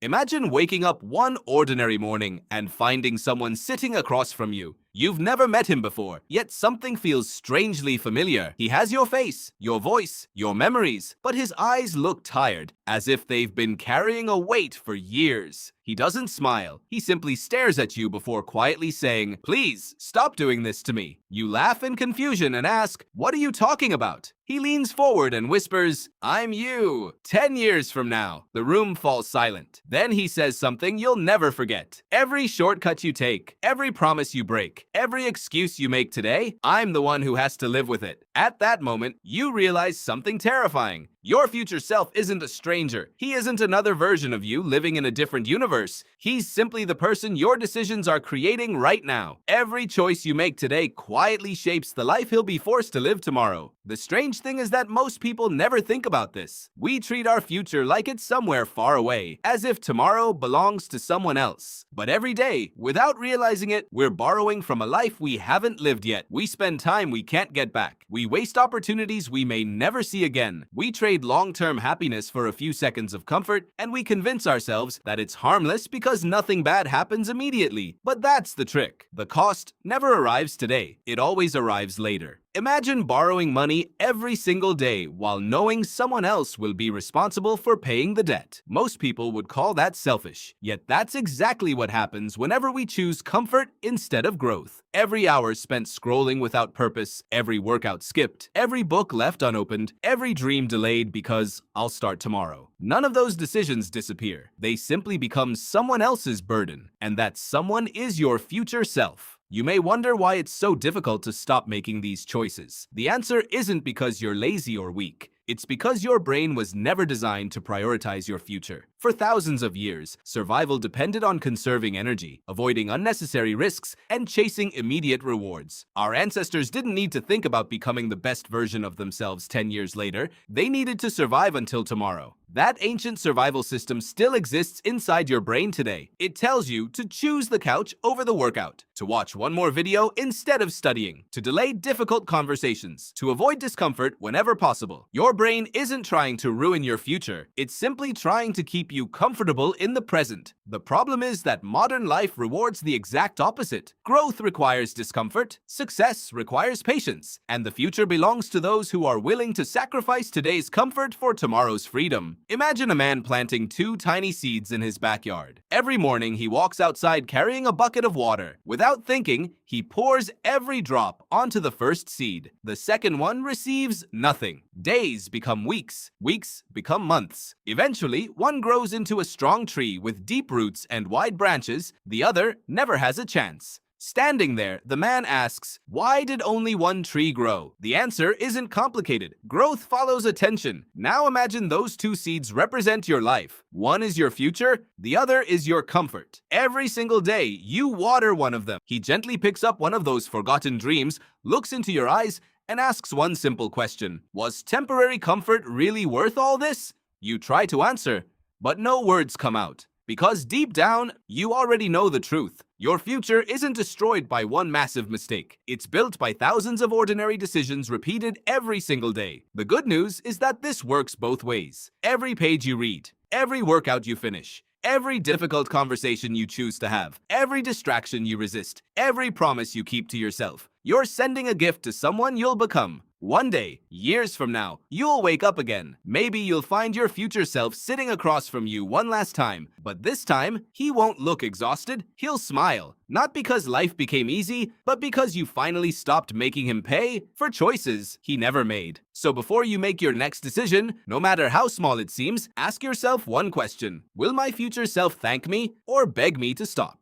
Imagine waking up one ordinary morning and finding someone sitting across from you. You've never met him before, yet something feels strangely familiar. He has your face, your voice, your memories, but his eyes look tired, as if they've been carrying a weight for years. He doesn't smile. He simply stares at you before quietly saying, "Please, stop doing this to me." You laugh in confusion and ask, "What are you talking about?" He leans forward and whispers, "I'm you. 10 years from now." The room falls silent. Then he says something you'll never forget. "Every shortcut you take, every promise you break, every excuse you make today, I'm the one who has to live with it." At that moment, you realize something terrifying. Your future self isn't a stranger. He isn't another version of you living in a different universe. He's simply the person your decisions are creating right now. Every choice you make today quietly shapes the life he'll be forced to live tomorrow. The strange thing is that most people never think about this. We treat our future like it's somewhere far away, as if tomorrow belongs to someone else. But every day, without realizing it, we're borrowing from a life we haven't lived yet. We spend time we can't get back. We waste opportunities we may never see again. We trade long-term happiness for a few seconds of comfort, and we convince ourselves that it's harmless because nothing bad happens immediately. But that's the trick. The cost never arrives today. It always arrives later. Imagine borrowing money every single day while knowing someone else will be responsible for paying the debt. Most people would call that selfish. Yet that's exactly what happens whenever we choose comfort instead of growth. Every hour spent scrolling without purpose, every workout skipped, every book left unopened, every dream delayed because I'll start tomorrow. None of those decisions disappear. They simply become someone else's burden, and that someone is your future self. You may wonder why it's so difficult to stop making these choices. The answer isn't because you're lazy or weak. It's because your brain was never designed to prioritize your future. For thousands of years, survival depended on conserving energy, avoiding unnecessary risks, and chasing immediate rewards. Our ancestors didn't need to think about becoming the best version of themselves 10 years later. They needed to survive until tomorrow. That ancient survival system still exists inside your brain today. It tells you to choose the couch over the workout, to watch one more video instead of studying, to delay difficult conversations, to avoid discomfort whenever possible. Your brain isn't trying to ruin your future. It's simply trying to keep you comfortable in the present. The problem is that modern life rewards the exact opposite. Growth requires discomfort, success requires patience, and the future belongs to those who are willing to sacrifice today's comfort for tomorrow's freedom. Imagine a man planting 2 tiny seeds in his backyard. Every morning, he walks outside carrying a bucket of water. Without thinking, he pours every drop onto the first seed. The second one receives nothing. Days become weeks. Weeks become months. Eventually, one grows into a strong tree with deep roots and wide branches. The other never has a chance. Standing there, the man asks, "Why did only one tree grow?" The answer isn't complicated. Growth follows attention. Now imagine those 2 seeds represent your life. One is your future, the other is your comfort. Every single day, you water one of them. He gently picks up one of those forgotten dreams, looks into your eyes, and asks one simple question. Was temporary comfort really worth all this? You try to answer, but no words come out. Because deep down, you already know the truth. Your future isn't destroyed by one massive mistake. It's built by thousands of ordinary decisions repeated every single day. The good news is that this works both ways. Every page you read, every workout you finish, every difficult conversation you choose to have, every distraction you resist, every promise you keep to yourself, you're sending a gift to someone you'll become. One day, years from now, you'll wake up again. Maybe you'll find your future self sitting across from you one last time. But this time, he won't look exhausted. He'll smile. Not because life became easy, but because you finally stopped making him pay for choices he never made. So before you make your next decision, no matter how small it seems, ask yourself one question. Will my future self thank me or beg me to stop?